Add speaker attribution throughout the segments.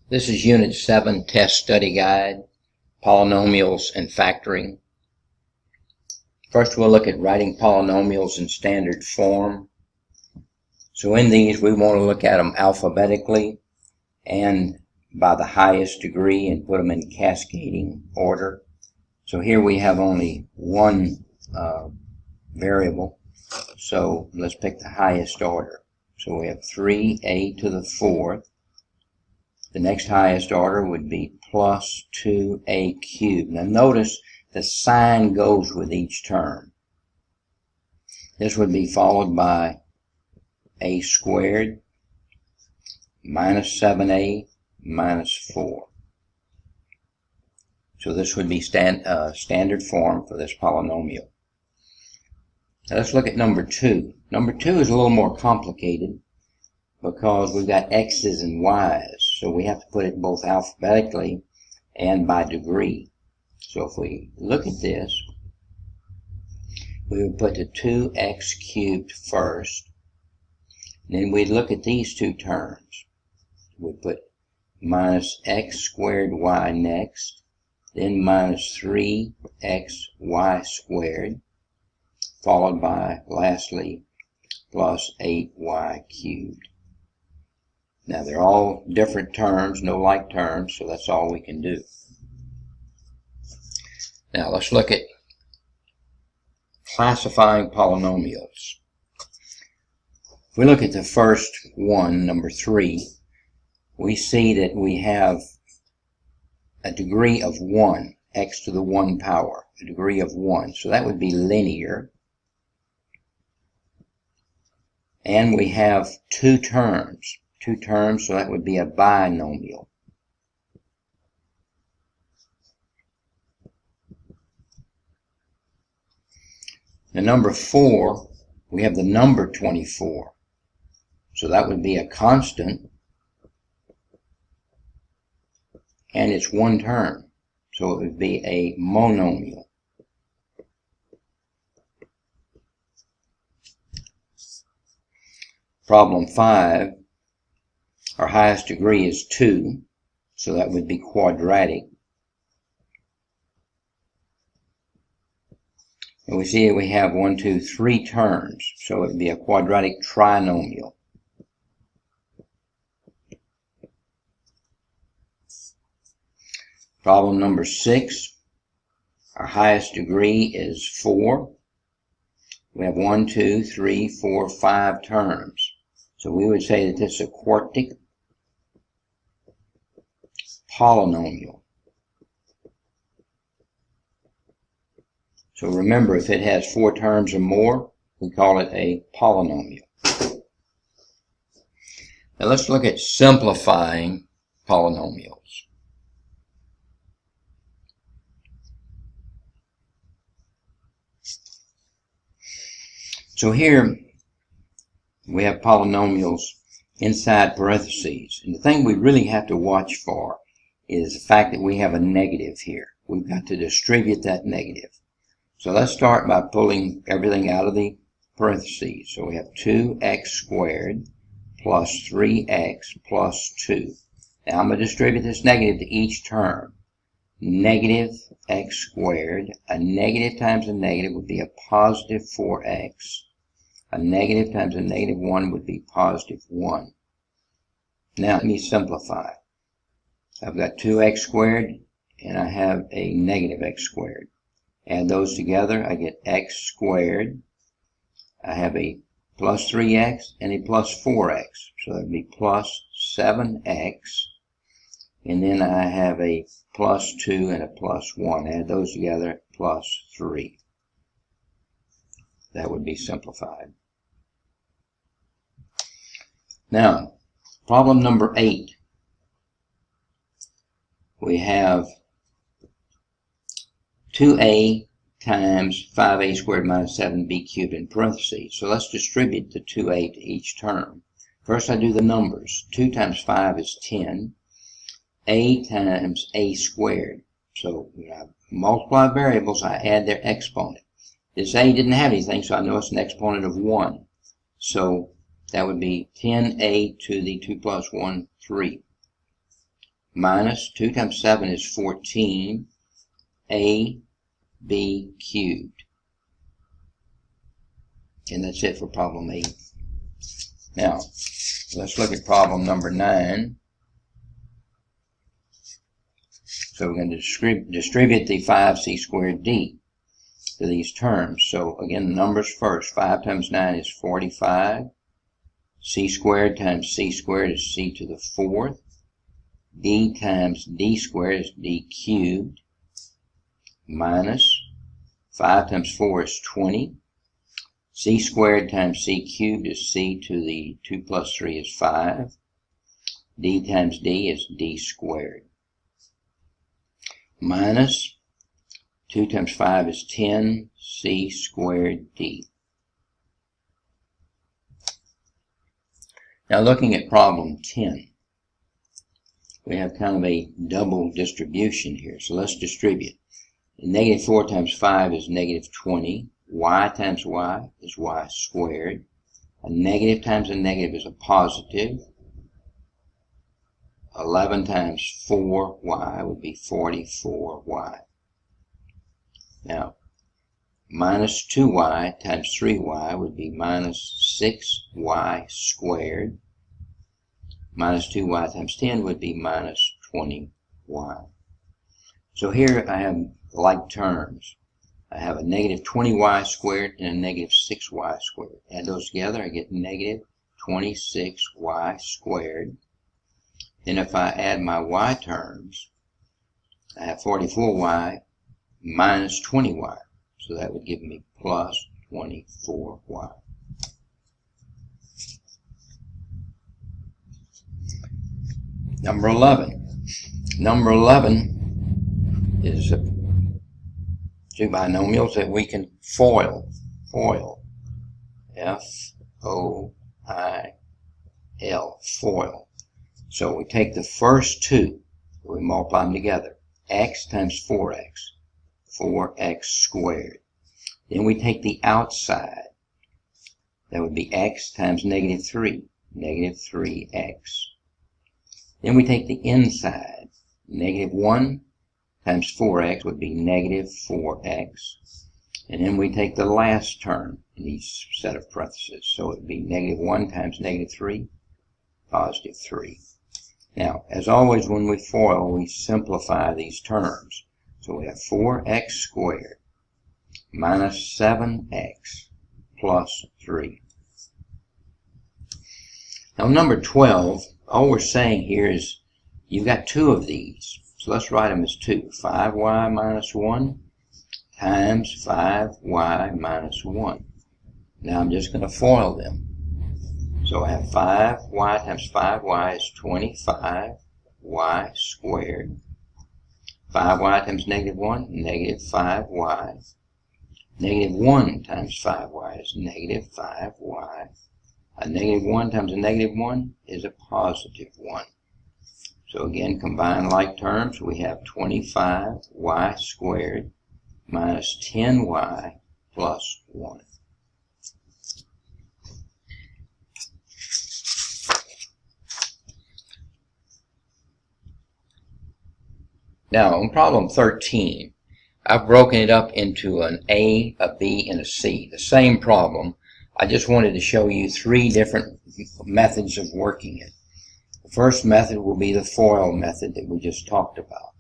Speaker 1: This is Unit 7 Test Study Guide, Polynomials and Factoring. First we'll look at writing polynomials in standard form. So in these we want to look at them alphabetically and by the highest degree and put them in cascading order. So here we have only one variable, so let's pick the highest order. So we have 3a to the 4th. The next highest order would be plus 2a cubed. Now notice the sign goes with each term. This would be followed by a squared minus 7a minus 4. So this would be standard form for this polynomial. Now let's look at number 2. Number 2 is a little more complicated because we've got x's and y's. So we have to put it both alphabetically and by degree. So if we look at this, we would put the 2x cubed first. Then we'd look at these two terms. We'd put minus x squared y next, then minus 3xy squared, followed by, lastly, plus 8y cubed. Now they're all different terms, no like terms, so that's all we can do. Now let's look at classifying polynomials. If we look at the first one, number 3, we see that we have a degree of 1, x to the 1 power, a degree of 1. So that would be linear. And we have two terms, so that would be a binomial. Now number 4, we have the number 24. So that would be a constant, and it's one term. So it would be a monomial. Problem 5, our highest degree is 2, so that would be quadratic. And we see we have 1, 2, 3 terms, so it would be a quadratic trinomial. Problem number 6, our highest degree is 4. We have 1, 2, 3, 4, 5 terms. So we would say that this is a quartic polynomial. So remember, if it has 4 terms or more, we call it a polynomial. Now let's look at simplifying polynomials. So here we have polynomials inside parentheses. And the thing we really have to watch for is the fact that we have a negative here. We've got to distribute that negative. So let's start by pulling everything out of the parentheses. So we have 2x squared plus 3x plus 2. Now I'm going to distribute this negative to each term. Negative x squared. A negative times a negative would be a positive 4x. A negative times a negative 1 would be positive 1. Now let me simplify. I've got 2x squared and I have a negative x squared. Add those together, I get x squared. I have a plus 3x and a plus 4x. So that would be plus 7x. And then I have a plus 2 and a plus 1. Add those together, plus 3. That would be simplified. Now, problem number 8. We have 2a times 5a squared minus 7b cubed in parentheses. So let's distribute the 2a to each term. First I do the numbers. 2 times 5 is 10. A times a squared. So when I multiply variables, I add their exponent. This a didn't have anything, so I know it's an exponent of 1. So that would be 10a to the 2 plus 1, 3. minus 2 times 7 is 14, AB cubed. And that's it for problem 8. Now, let's look at problem number 9. So we're going to distribute the 5c squared d to these terms. So again, the numbers first. 5 times 9 is 45. C squared times c squared is c to the 4th. D times d squared is d cubed. Minus 5 times 4 is 20. C squared times c cubed is c to the 2 plus 3 is 5. D times d is d squared. Minus 2 times 5 is 10, c squared d. Now looking at problem 10, we have kind of a double distribution here. So let's distribute. Negative 4 times 5 is negative 20. Y times y is y squared. A negative times a negative is a positive. 11 times 4y would be 44y. Now, minus 2y times 3y would be minus 6y squared. Minus 2y times 10 would be minus 20y. So here I have like terms. I have a negative 20y squared and a negative 6y squared. Add those together, I get negative 26y squared. Then if I add my y terms, I have 44y minus 20y. So that would give me plus 24y. Number 11. Number 11 is two binomials that we can FOIL. FOIL. F-O-I-L. FOIL. So we take the first two, we multiply them together. X times 4x. 4x squared. Then we take the outside. That would be x times negative 3. Negative 3x. Then we take the inside. Negative 1 times 4x would be negative 4x. And then we take the last term in each set of parentheses. So it would be negative 1 times negative 3, positive 3. Now, as always, when we FOIL, we simplify these terms. So we have 4x squared minus 7x plus 3. Now, number 12, all we're saying here is you've got two of these. So let's write them as 2. 5y minus 1 times 5y minus 1. Now I'm just going to FOIL them. So I have 5y times 5y is 25y squared. 5y times negative 1, negative 5y. Negative 1 times 5y is negative 5y. A negative 1 times a negative 1 is a positive 1. So again, combine like terms, we have 25y squared minus 10y plus 1. Now, on problem 13, I've broken it up into an A, a B, and a C. The same problem. I just wanted to show you 3 different methods of working it. The first method will be the FOIL method that we just talked about.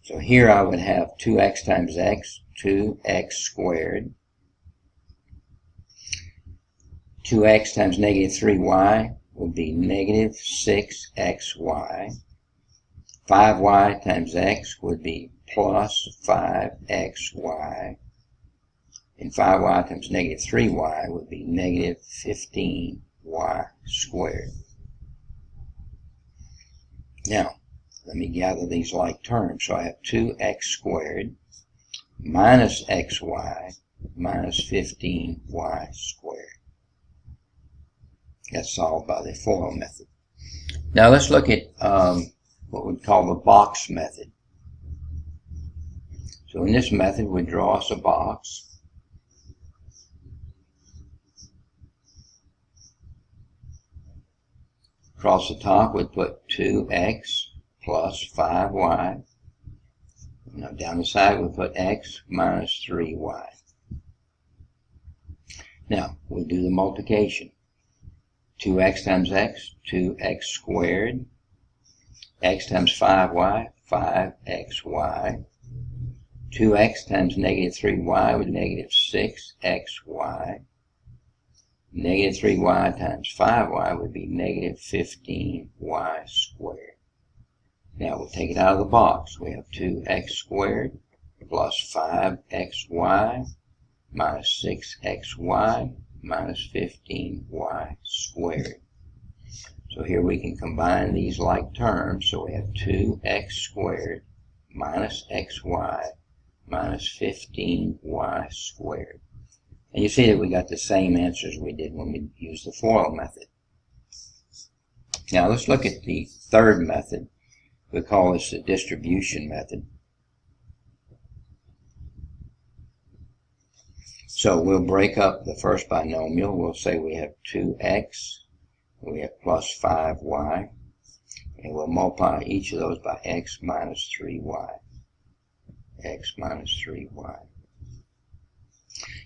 Speaker 1: So here I would have 2x times x, 2x squared. 2x times negative 3y would be negative 6xy. 5y times x would be plus 5xy. And 5y times negative 3y would be negative 15y squared. Now, let me gather these like terms. So I have 2x squared minus xy minus 15y squared. That's solved by the FOIL method. Now let's look at what we call the box method. So in this method, we draw us a box. Across the top, we put 2x plus 5y. Now down the side we put x minus 3y. Now we do the multiplication. 2x times x, 2x squared. X times 5y, 5xy. 2x times negative 3y with negative 6xy. Negative 3y times 5y would be negative 15y squared. Now we'll take it out of the box. We have 2x squared plus 5xy minus 6xy minus 15y squared. So here we can combine these like terms. So we have 2x squared minus xy minus 15y squared. And you see that we got the same answers we did when we used the FOIL method. Now let's look at the third method. We call this the distribution method. So we'll break up the first binomial. We'll say we have 2x, we have plus 5y, and we'll multiply each of those by x minus 3y. X minus 3y.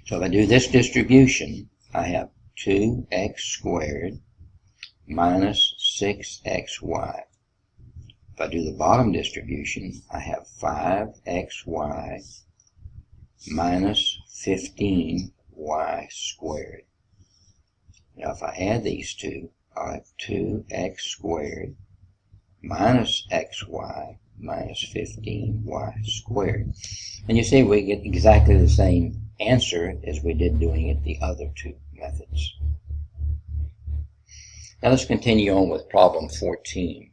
Speaker 1: So if I do this distribution, I have 2x squared minus 6xy. If I do the bottom distribution, I have 5xy minus 15y squared. Now if I add these two, I'll have 2x squared minus xy minus 15y squared. And you see we get exactly the same answer as we did doing it the other two methods. Now let's continue on with problem 14.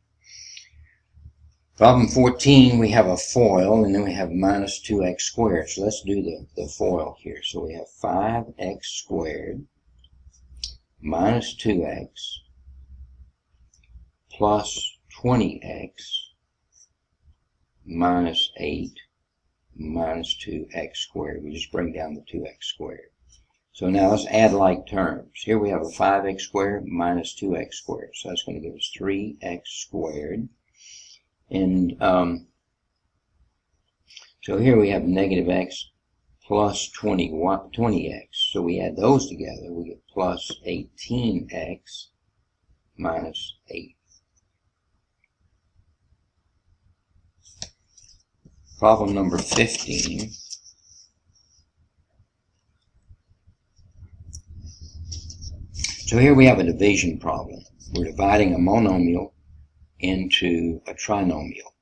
Speaker 1: Problem 14, we have a FOIL, and then we have minus 2x squared. So let's do the FOIL here. So we have 5x squared minus 2x plus 20x minus 8 minus 2x squared. We just bring down the 2x squared. So now let's add like terms. Here we have a 5x squared minus 2x squared. So that's going to give us 3x squared. And so here we have negative x plus 20x. So we add those together. We get plus 18x minus 8. Problem number 15. So here we have a division problem. We're dividing a monomial into a trinomial.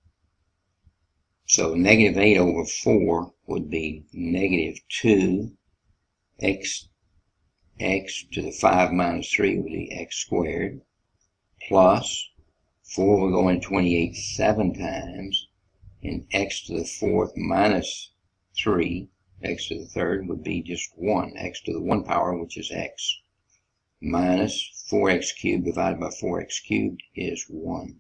Speaker 1: So negative 8 over 4 would be negative 2 x to the 5 minus 3 would be x squared plus 4 will go in 28 7 times, and x to the 4th minus 3, x to the 3rd would be just 1, x to the 1 power, which is x, minus 4x cubed divided by 4x cubed is 1.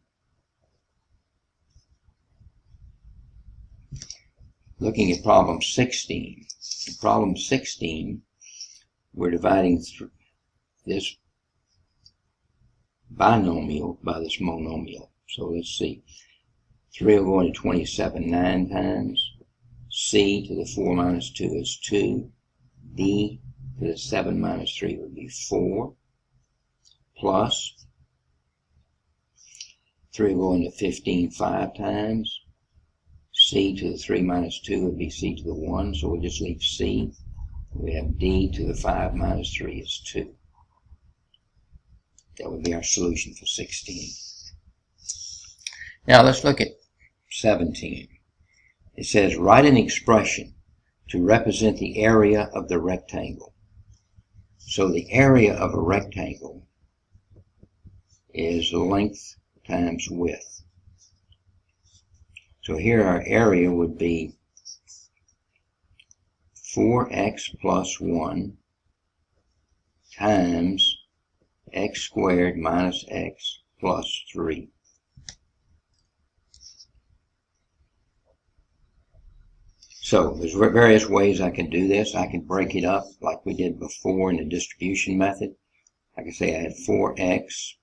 Speaker 1: Looking at problem 16. In problem 16, we're dividing this binomial by this monomial. So let's see. 3 will go into 27 9 times. C to the 4 minus 2 is 2. D to the 7 minus 3 would be 4. Plus 3 will go into 15 5 times. C to the 3 minus 2 would be C to the 1, so we'll just leave C. We have D to the 5 minus 3 is 2. That would be our solution for 16. Now let's look at 17. It says, write an expression to represent the area of the rectangle. So the area of a rectangle is length times width. So here our area would be 4x plus 1 times x squared minus x plus 3. So there's various ways I can do this. I can break it up like we did before in the distribution method. I can say I had 4x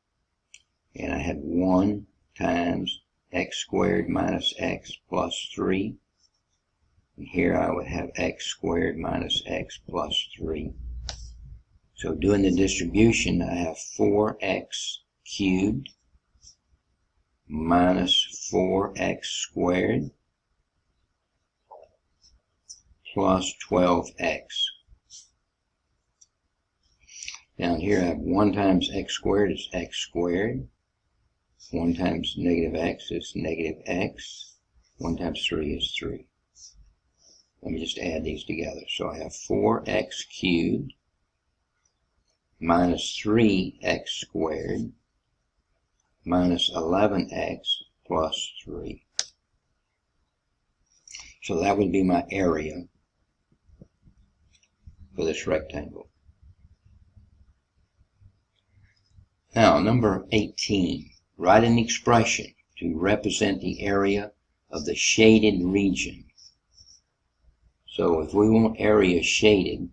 Speaker 1: and I had 1 times x squared minus x plus 3. And here I would have x squared minus x plus 3. So doing the distribution, I have 4x cubed minus 4x squared plus 12x. Down here I have 1 times x squared is x squared. 1 times negative x is negative x. 1 times 3 is 3. Let me just add these together. So I have 4x cubed minus 3x squared minus 11x plus 3. So that would be my area for this rectangle. Now, number 18. Write an expression to represent the area of the shaded region. So if we want area shaded,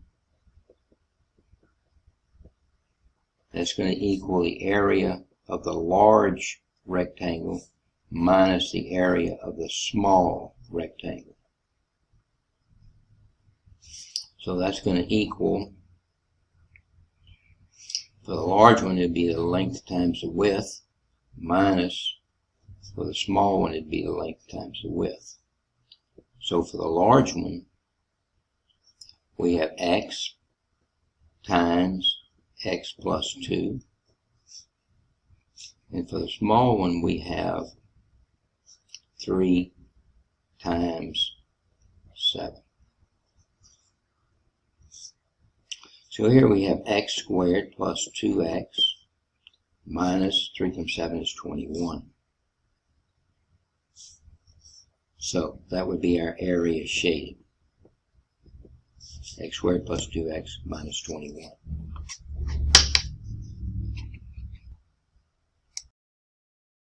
Speaker 1: that's going to equal the area of the large rectangle minus the area of the small rectangle. So that's going to equal, for the large one it'd be the length times the width, minus, for the small one it'd be the length times the width. So for the large one, we have x times x plus 2. And for the small one, we have 3 times 7. So here we have x squared plus 2x minus 3 times 7 is 21. So that would be our area shaded. X squared plus 2x minus 21.